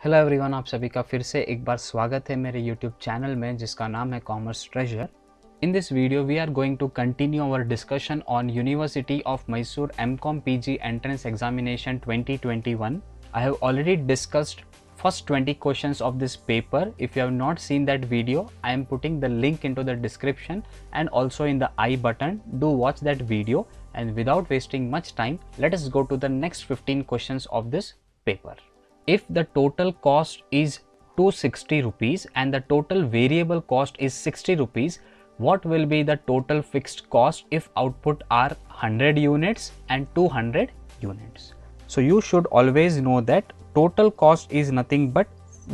Hello everyone, आप सभी का फिर से एक बार स्वागत है मेरे यूट्यूब चैनल में जिसका नाम है commerce treasure. In this video we are going to continue our discussion on university of Mysore MCom PG entrance examination 2021. I have already discussed first 20 questions of this paper. If you have not seen that video, I am putting the link into the description and also in the I button. Do watch that video, and without wasting much time, let us go to the next 15 questions of this paper. If the total cost is 260 rupees and the total variable cost is 60 rupees, what will be the total fixed cost if output are 100 units and 200 units? So you should always know that total cost is nothing but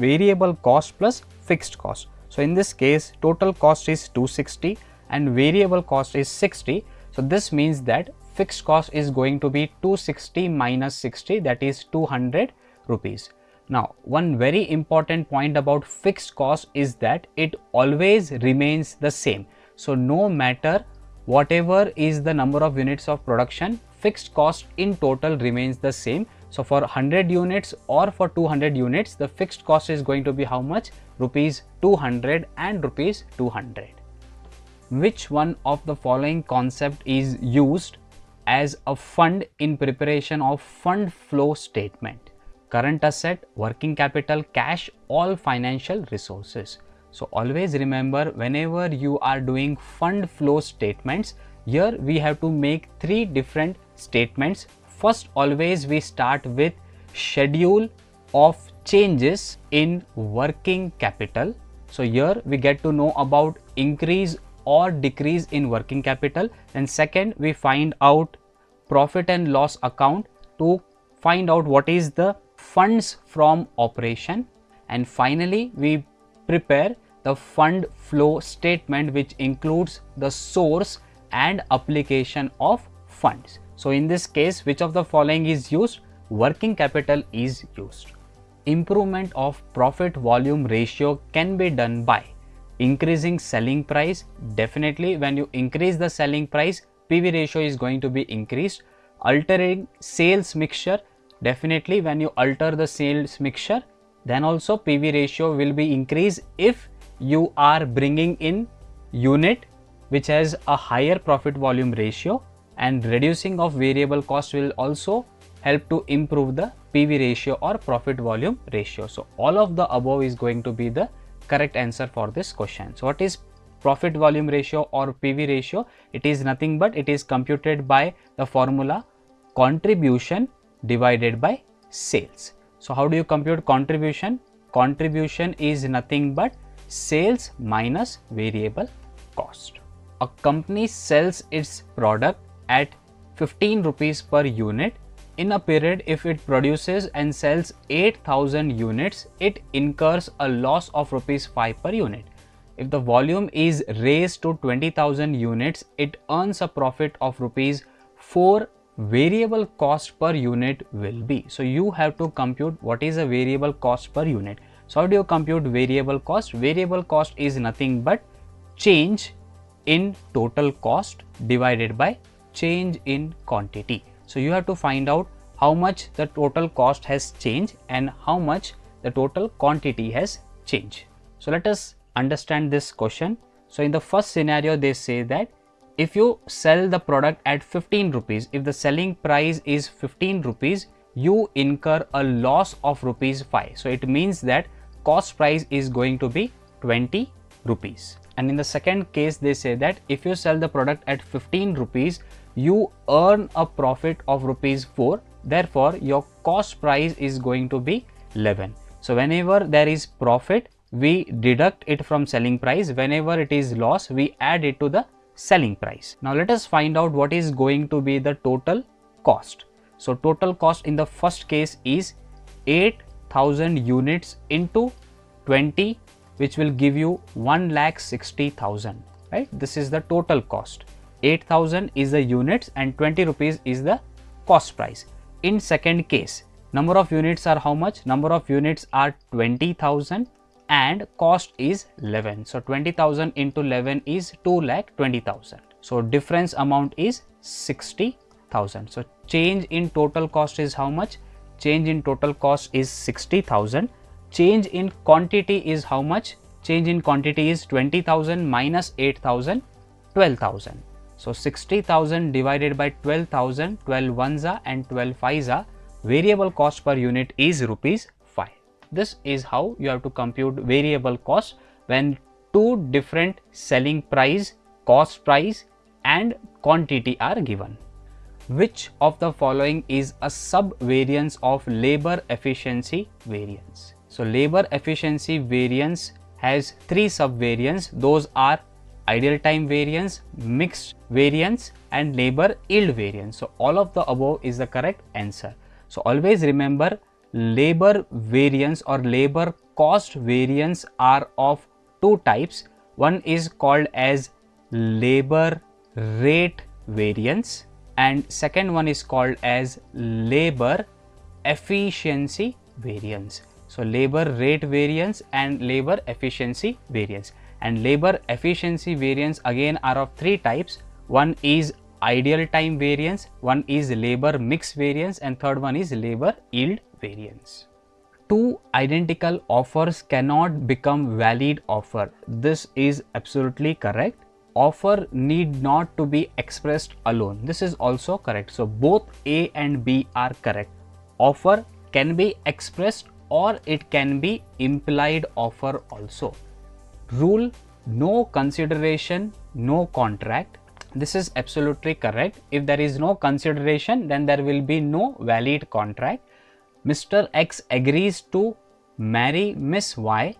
variable cost plus fixed cost. So in this case, total cost is 260 and variable cost is 60. So this means that fixed cost is going to be 260 minus 60, that is 200 rupees. Now, one very important point about fixed cost is that it always remains the same. So no matter whatever is the number of units of production, fixed cost in total remains the same. So for 100 units or for 200 units, the fixed cost is going to be how much? Rupees 200 and rupees 200. Which one of the following concept is used as a fund in preparation of fund flow statement? Current asset, working capital, cash, all financial resources. So always remember, whenever you are doing fund flow statements, here we have to make three different statements. First, always we start with schedule of changes in working capital. So here we get to know about increase or decrease in working capital. Then second, we find out profit and loss account to find out what is the funds from operation, and finally we prepare the fund flow statement which includes the source and application of funds. So in this case, which of the following is used? Working capital is used. Improvement of profit volume ratio can be done by increasing selling price. Definitely when you increase the selling price, PV ratio is going to be increased. Altering sales mixture. Definitely when you alter the sales mixture, then also PV ratio will be increased if you are bringing in unit which has a higher profit volume ratio, and reducing of variable cost will also help to improve the PV ratio or profit volume ratio. So all of the above is going to be the correct answer for this question. So what is profit volume ratio or PV ratio? It is nothing but it is computed by the formula contribution divided by sales. So how do you compute contribution? Contribution is nothing but sales minus variable cost. A company sells its product at 15 rupees per unit. In a period, if it produces and sells 8,000 units, it incurs a loss of rupees 5 per unit. If the volume is raised to 20,000 units, it earns a profit of rupees 4. Variable cost per unit will be. So you have to compute what is a variable cost per unit. So how do you compute variable cost? Variable cost is nothing but change in total cost divided by change in quantity. So you have to find out how much the total cost has changed and how much the total quantity has changed. So let us understand this question. So in the first scenario, they say that if you sell the product at 15 rupees, if the selling price is 15 rupees, you incur a loss of rupees 5. So it means that cost price is going to be 20 rupees. And in the second case, they say that if you sell the product at 15 rupees, you earn a profit of rupees 4. Therefore, your cost price is going to be 11. So whenever there is profit, we deduct it from selling price. Whenever it is loss, we add it to the selling price. Now let us find out what is going to be the total cost. So total cost in the first case is 8,000 units into 20, which will give you 1,60,000, right? This is the total cost. 8,000 is the units and 20 rupees is the cost price. In second case, number of units are how much? Number of units are 20,000 and cost is 11. So 20,000 into 11 is 2,20,000. So difference amount is 60,000. So change in total cost is how much? Change in total cost is 60,000. change in quantity is how much? Change in quantity is 20,000 minus 8,000, 12,000. So 60,000 divided by 12,000, 12 ones are and 12 fives are, variable cost per unit is rupees 5. This is how you have to compute variable cost when two different selling price, cost price and quantity are given. Which of the following is a sub-variance of labor efficiency variance? So labor efficiency variance has three sub-variants. Those are ideal time variance, mixed variance and labor yield variance. So all of the above is the correct answer. So always remember, labor variance or labor cost variance are of two types. One is called as labor rate variance and second one is called as labor efficiency variance. So labor rate variance and labor efficiency variance. And labor efficiency variance again are of three types. One is ideal time variance, one is labor mix variance and third one is labor yield variance. Two identical offers cannot become valid offer. This is absolutely correct. Offer need not to be expressed alone. This is also correct. So both A and B are correct. Offer can be expressed or it can be implied offer also. Rule: no consideration, no contract. This is absolutely correct. If there is no consideration, then there will be no valid contract. Mr. X agrees to marry Miss Y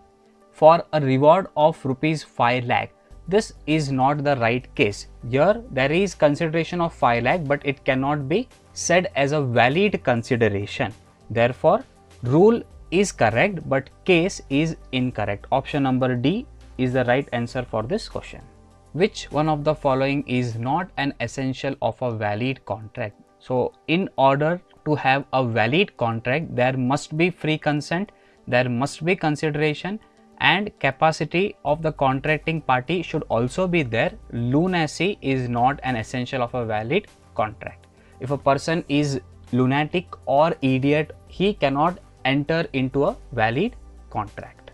for a reward of rupees 5 lakh. This is not the right case. Here there is consideration of 5 lakh, but it cannot be said as a valid consideration. Therefore, rule is correct but case is incorrect. Option number D is the right answer for this question. Which one of the following is not an essential of a valid contract? So in order to have a valid contract, there must be free consent, there must be consideration and capacity of the contracting party should also be there. Lunacy is not an essential of a valid contract. If a person is lunatic or idiot, he cannot enter into a valid contract.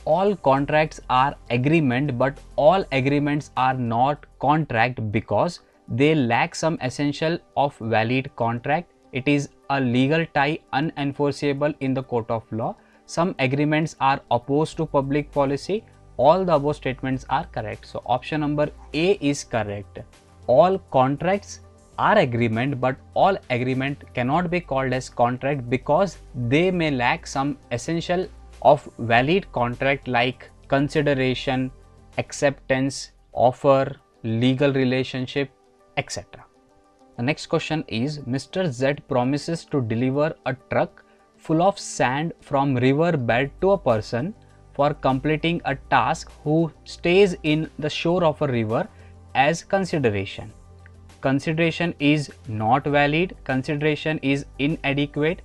All contracts are agreement, but all agreements are not contract because they lack some essential of valid contract. It is a legal tie unenforceable in the court of law. Some agreements are opposed to public policy. All the above statements are correct. So option number A is correct. All contracts are agreement, but all agreement cannot be called as contract because they may lack some essential of valid contract like consideration, acceptance, offer, legal relationship, etc. The next question is, Mr. Z promises to deliver a truck full of sand from river bed to a person for completing a task who stays in the shore of a river as consideration. Consideration is not valid, consideration is inadequate,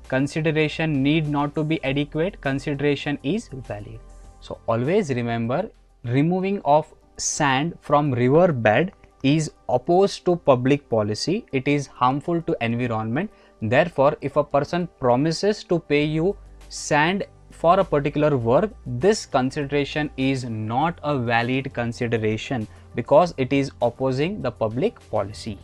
consideration need not to be adequate, consideration is valid. So always remember, removing of sand from river bed is opposed to public policy. It is harmful to environment. Therefore, if a person promises to pay you sand for a particular work, this consideration is not a valid consideration because it is opposing the public policy.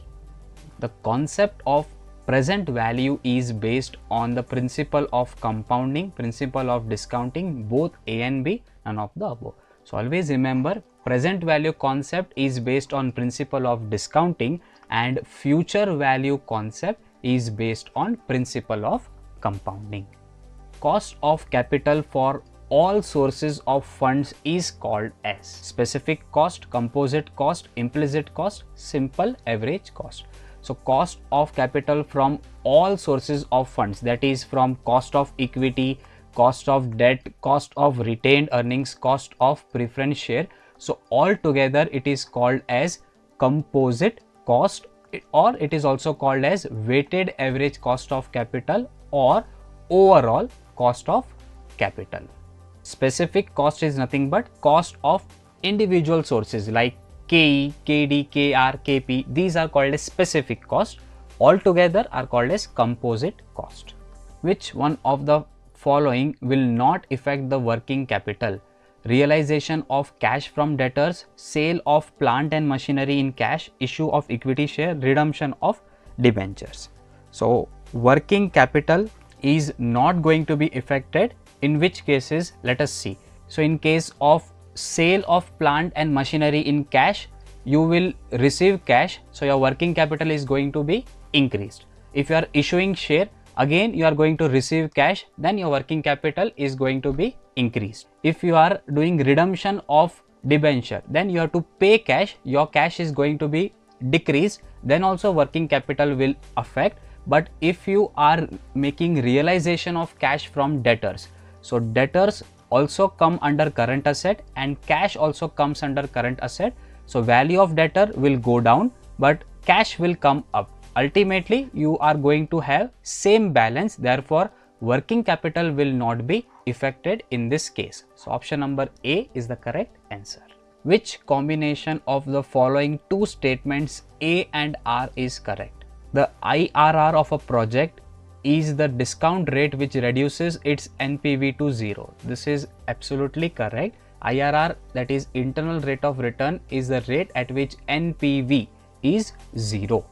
The concept of present value is based on the principle of compounding, principle of discounting, both A and B, none of the above. So always remember, present value concept is based on principle of discounting and future value concept is based on principle of compounding. Cost of capital for all sources of funds is called as specific cost, composite cost, implicit cost, simple average cost. So cost of capital from all sources of funds, that is from cost of equity, cost of debt, cost of retained earnings, cost of preference share. So all together it is called as composite cost, or it is also called as weighted average cost of capital or overall cost of capital. Specific cost is nothing but cost of individual sources like KE, KD, KR, KP. These are called as specific cost. All together are called as composite cost. Which one of the following will not affect the working capital: realization of cash from debtors, sale of plant and machinery in cash, issue of equity share, redemption of debentures. So working capital is not going to be affected. In which cases, let us see. So in case of sale of plant and machinery in cash, you will receive cash, so your working capital is going to be increased. If you are issuing share, again you are going to receive cash, then your working capital is going to be increased. If you are doing redemption of debenture, then you have to pay cash, your cash is going to be decreased, then also working capital will affect. But if you are making realization of cash from debtors, so debtors also come under current asset and cash also comes under current asset. So value of debtor will go down, but cash will come up. Ultimately, you are going to have same balance. Therefore, working capital will not be affected in this case. So option number A is the correct answer. Which combination of the following two statements A and R is correct? The IRR of a project is the discount rate which reduces its NPV to 0. This is absolutely correct. IRR, that is internal rate of return, is the rate at which NPV is 0.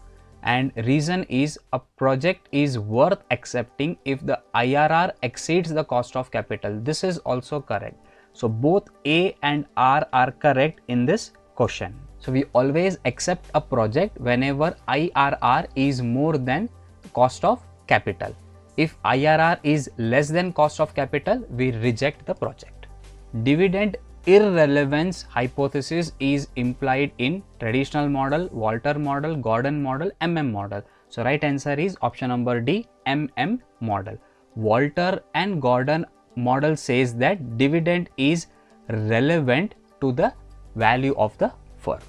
And reason is a project is worth accepting if the IRR exceeds the cost of capital. This is also correct. So both A and R are correct in this question. So we always accept a project whenever IRR is more than cost of capital. If IRR is less than cost of capital, we reject the project. Dividend irrelevance hypothesis is implied in traditional model, Walter model, Gordon model, MM model. So right answer is option number D, MM model. Walter and Gordon model says that dividend is relevant to the value of the firm.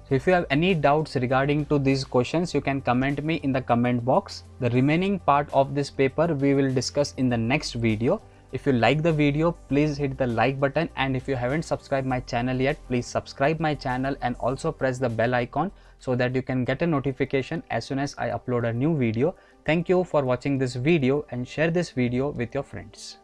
So if you have any doubts regarding to these questions, you can comment me in the comment box. The remaining part of this paper we will discuss in the next video. If you like the video, please hit the like button, and if you haven't subscribed my channel yet, please subscribe my channel and also press the bell icon so that you can get a notification as soon as I upload a new video. Thank you for watching this video and share this video with your friends.